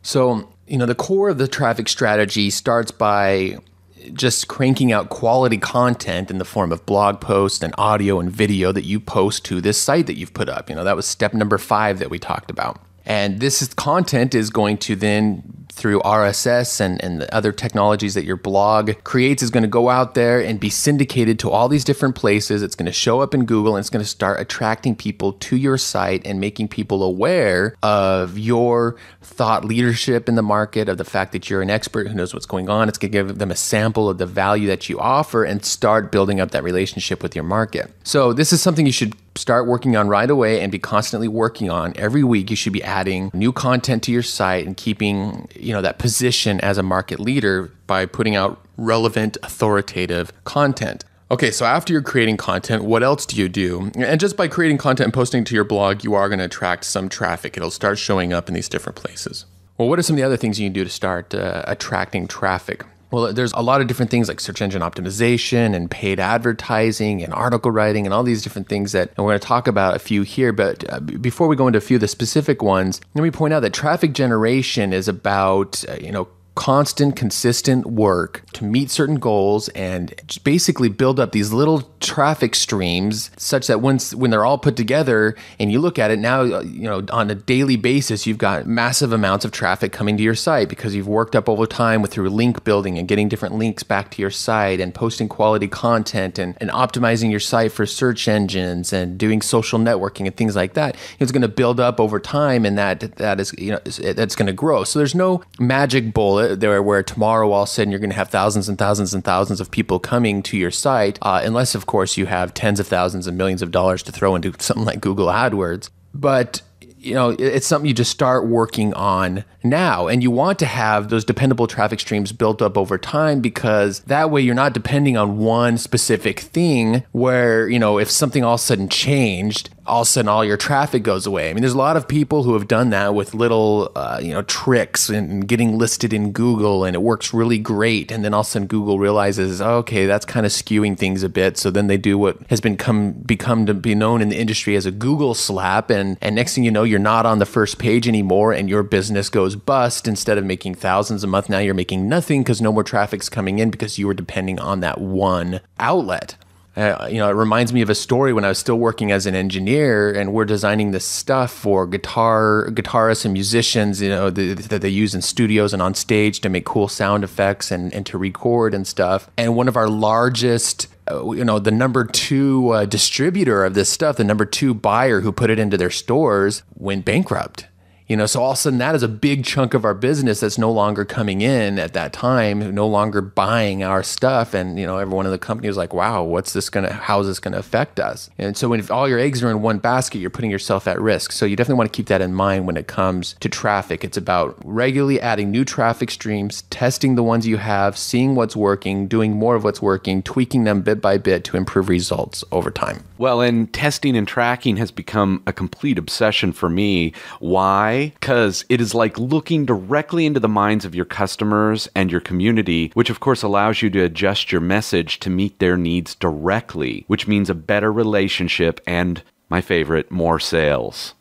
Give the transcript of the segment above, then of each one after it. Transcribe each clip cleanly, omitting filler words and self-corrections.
So, the core of the traffic strategy starts by just cranking out quality content in the form of blog posts and audio and video that you post to this site that you've put up. That was step number 5 that we talked about. And content is going to then, through RSS and the other technologies that your blog creates, is going to go out there and be syndicated to all these different places. It's going to show up in Google, and it's going to start attracting people to your site and making people aware of your thought leadership in the market, of the fact that you're an expert who knows what's going on. It's going to give them a sample of the value that you offer and start building up that relationship with your market. So this is something you should start working on right away and be constantly working on. Every week, you should be adding new content to your site and keeping, that position as a market leader by putting out relevant, authoritative content. Okay, so after you're creating content, what else do you do? And just by creating content and posting to your blog, you are going to attract some traffic. It'll start showing up in these different places. Well, what are some of the other things you can do to start attracting traffic? Well, there's a lot of different things like search engine optimization and paid advertising and article writing and all these different things and we're going to talk about a few here. But before we go into a few of the specific ones, let me point out that traffic generation is about, constant, consistent work to meet certain goals and just basically build up these little traffic streams such that when they're all put together and you look at it now, on a daily basis, you've got massive amounts of traffic coming to your site because you've worked up over time through link building and getting different links back to your site and posting quality content and optimizing your site for search engines and doing social networking and things like that. It's going to build up over time, and that is, that's going to grow. So there's no magic bullet there where tomorrow all of a sudden you're going to have thousands and thousands and thousands of people coming to your site, unless of course you have tens of thousands and millions of dollars to throw into something like Google AdWords. But it's something you just start working on now. And you want to have those dependable traffic streams built up over time because that way you're not depending on one specific thing where, if something all of a sudden changed, all of a sudden all your traffic goes away. I mean, there's a lot of people who have done that with little, tricks and getting listed in Google, and it works really great. And then all of a sudden Google realizes, okay, that's kind of skewing things a bit. So then they do what has become to be known in the industry as a Google slap. And next thing you know, you're not on the first page anymore and your business goes bust. Instead of making thousands a month, now you're making nothing because no more traffic's coming in because you were depending on that one outlet. It reminds me of a story when I was still working as an engineer and we're designing this stuff for guitarists and musicians, that they use in studios and on stage to make cool sound effects and to record and stuff. And one of our largest, the number 2 distributor of this stuff, the number 2 buyer who put it into their stores, went bankrupt. So all of a sudden that is a big chunk of our business that's no longer coming in at that time, no longer buying our stuff. And, everyone in the company was like, wow, how is this going to affect us? And so when all your eggs are in one basket, you're putting yourself at risk. So you definitely want to keep that in mind when it comes to traffic. It's about regularly adding new traffic streams, testing the ones you have, seeing what's working, doing more of what's working, tweaking them bit by bit to improve results over time. Well, and testing and tracking has become a complete obsession for me. Why? Because it is like looking directly into the minds of your customers and your community, which of course allows you to adjust your message to meet their needs directly, which means a better relationship and, my favorite, more sales.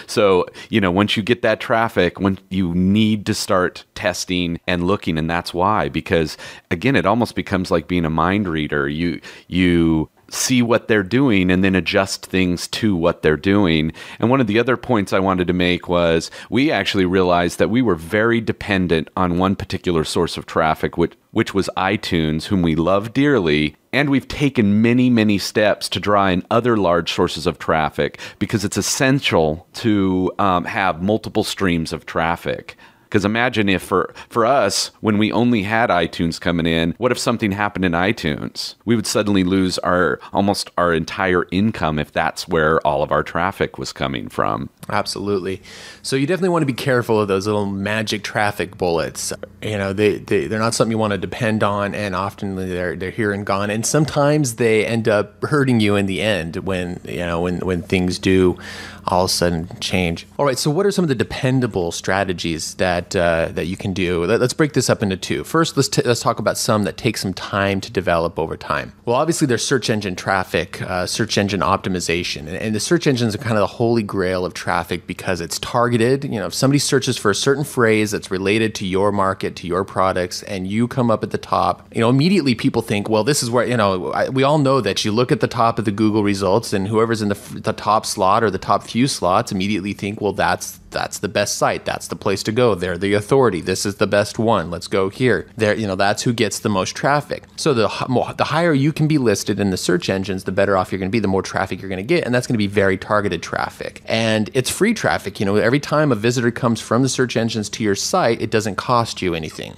So, once you get that traffic, when you need to start testing and looking, and that's why, because again, it almost becomes like being a mind reader. You see what they're doing and then adjust things to what they're doing. And one of the other points I wanted to make was we actually realized that we were very dependent on one particular source of traffic, which was iTunes, whom we love dearly. And we've taken many, many steps to draw in other large sources of traffic because it's essential to have multiple streams of traffic. Because imagine if for us, when we only had iTunes coming in, what if something happened in iTunes? We would suddenly lose almost our entire income if that's where all of our traffic was coming from. Absolutely. So you definitely want to be careful of those little magic traffic bullets. They're not something you want to depend on, and often they're here and gone. And sometimes they end up hurting you in the end when things do all of a sudden change. All right, so what are some of the dependable strategies that that you can do. Let's break this up into two. First, let's talk about some that take some time to develop over time. Well, obviously there's search engine traffic, search engine optimization, and the search engines are kind of the holy grail of traffic because it's targeted. If somebody searches for a certain phrase that's related to your market, to your products, and you come up at the top, immediately people think, well, this is where, we all know that you look at the top of the Google results, and whoever's in the top slot or the top few slots immediately think, well, that's the best site. That's the place to go. They're the authority. This is the best one. Let's go here. That's who gets the most traffic. So the higher you can be listed in the search engines, the better off you're going to be, the more traffic you're going to get. And that's going to be very targeted traffic. And it's free traffic. Every time a visitor comes from the search engines to your site, it doesn't cost you anything.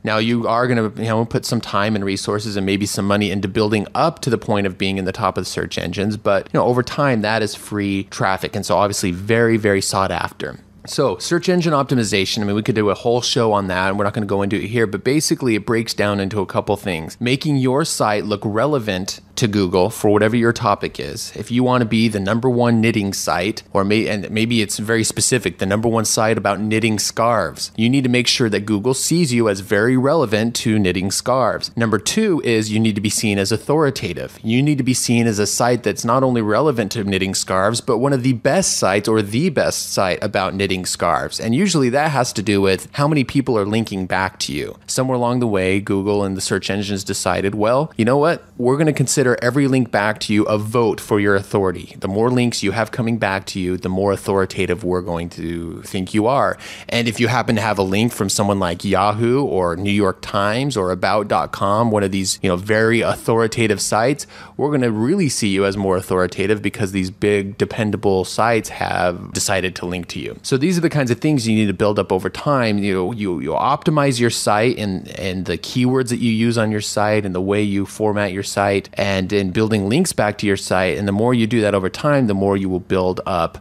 Now, you are going to put some time and resources and maybe some money into building up to the point of being in the top of the search engines. But over time, that is free traffic. And so obviously very, very sought after. So search engine optimization, we could do a whole show on that, and we're not going to go into it here, but basically it breaks down into a couple things. Making your site look relevant to Google for whatever your topic is. If you want to be the number one knitting site, and maybe it's very specific, the number one site about knitting scarves, you need to make sure that Google sees you as very relevant to knitting scarves. Number two is you need to be seen as authoritative. You need to be seen as a site that's not only relevant to knitting scarves, but one of the best sites or the best site about knitting scarves. And usually that has to do with how many people are linking back to you. Somewhere along the way, Google and the search engines decided, well, you know what? We're going to consider every link back to you a vote for your authority. The more links you have coming back to you, the more authoritative we're going to think you are. And if you happen to have a link from someone like Yahoo or New York Times or About.com, one of these very authoritative sites, we're going to really see you as more authoritative because these big, dependable sites have decided to link to you. So these are the kinds of things you need to build up over time. You optimize your site and the keywords that you use on your site and the way you format your site and in building links back to your site. And the more you do that over time, the more you will build up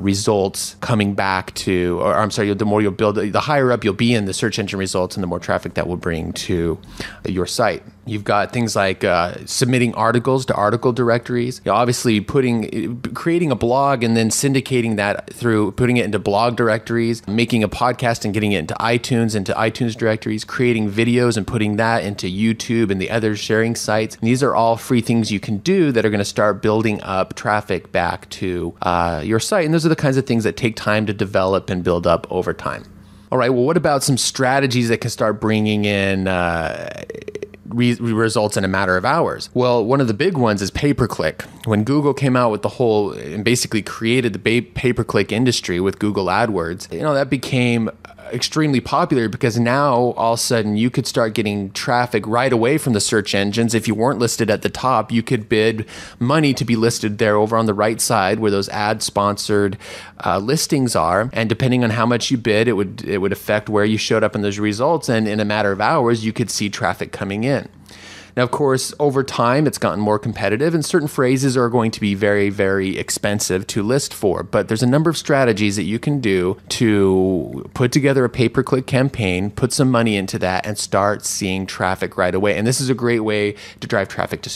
results coming back to, the higher up you'll be in the search engine results and the more traffic that will bring to your site. You've got things like submitting articles to article directories. Obviously, creating a blog and then syndicating that through putting it into blog directories, making a podcast and getting it into iTunes directories, creating videos and putting that into YouTube and the other sharing sites. And these are all free things you can do that are going to start building up traffic back to your site. And those are the kinds of things that take time to develop and build up over time. All right, well, what about some strategies that can start bringing in results in a matter of hours? Well, one of the big ones is pay-per-click. When Google came out with the whole and basically created the pay-per-click industry with Google AdWords, that became extremely popular because now all of a sudden you could start getting traffic right away from the search engines. If you weren't listed at the top, you could bid money to be listed there over on the right side where those ad-sponsored listings are. And depending on how much you bid, it would affect where you showed up in those results. And in a matter of hours, you could see traffic coming in. Now, of course, over time, it's gotten more competitive, and certain phrases are going to be very, very expensive to list for. But there's a number of strategies that you can do to put together a pay-per-click campaign, put some money into that, and start seeing traffic right away. And this is a great way to drive traffic to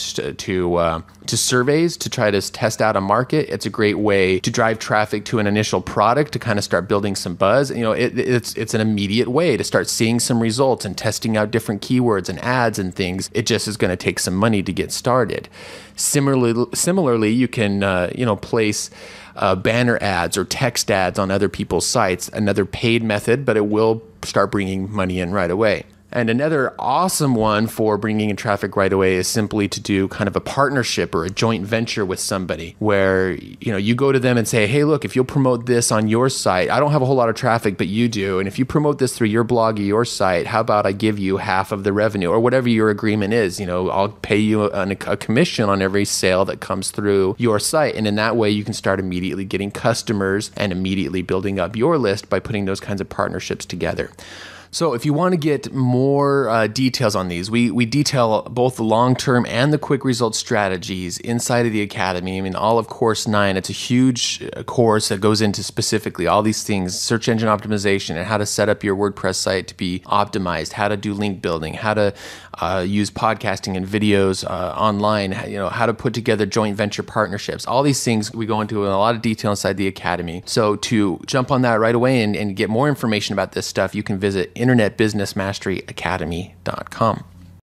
surveys, to try to test out a market. It's a great way to drive traffic to an initial product to kind of start building some buzz. It's an immediate way to start seeing some results and testing out different keywords and ads and things. It just is going to take some money to get started. Similarly, you can place banner ads or text ads on other people's sites. Another paid method, but it will start bringing money in right away. And another awesome one for bringing in traffic right away is simply to do kind of a partnership or a joint venture with somebody where, you go to them and say, hey, look, if you'll promote this on your site, I don't have a whole lot of traffic, but you do. And if you promote this through your blog or your site, how about I give you half of the revenue or whatever your agreement is? I'll pay you a commission on every sale that comes through your site. And in that way, you can start immediately getting customers and immediately building up your list by putting those kinds of partnerships together. So if you want to get more details on these, we detail both the long-term and the quick result strategies inside of the Academy. I mean, all of Course 9, it's a huge course that goes into specifically all these things, search engine optimization and how to set up your WordPress site to be optimized, how to do link building, how to use podcasting and videos online, how to put together joint venture partnerships. All these things we go into in a lot of detail inside the Academy. So to jump on that right away and get more information about this stuff, you can visit internetbusinessmasteryacademy.com.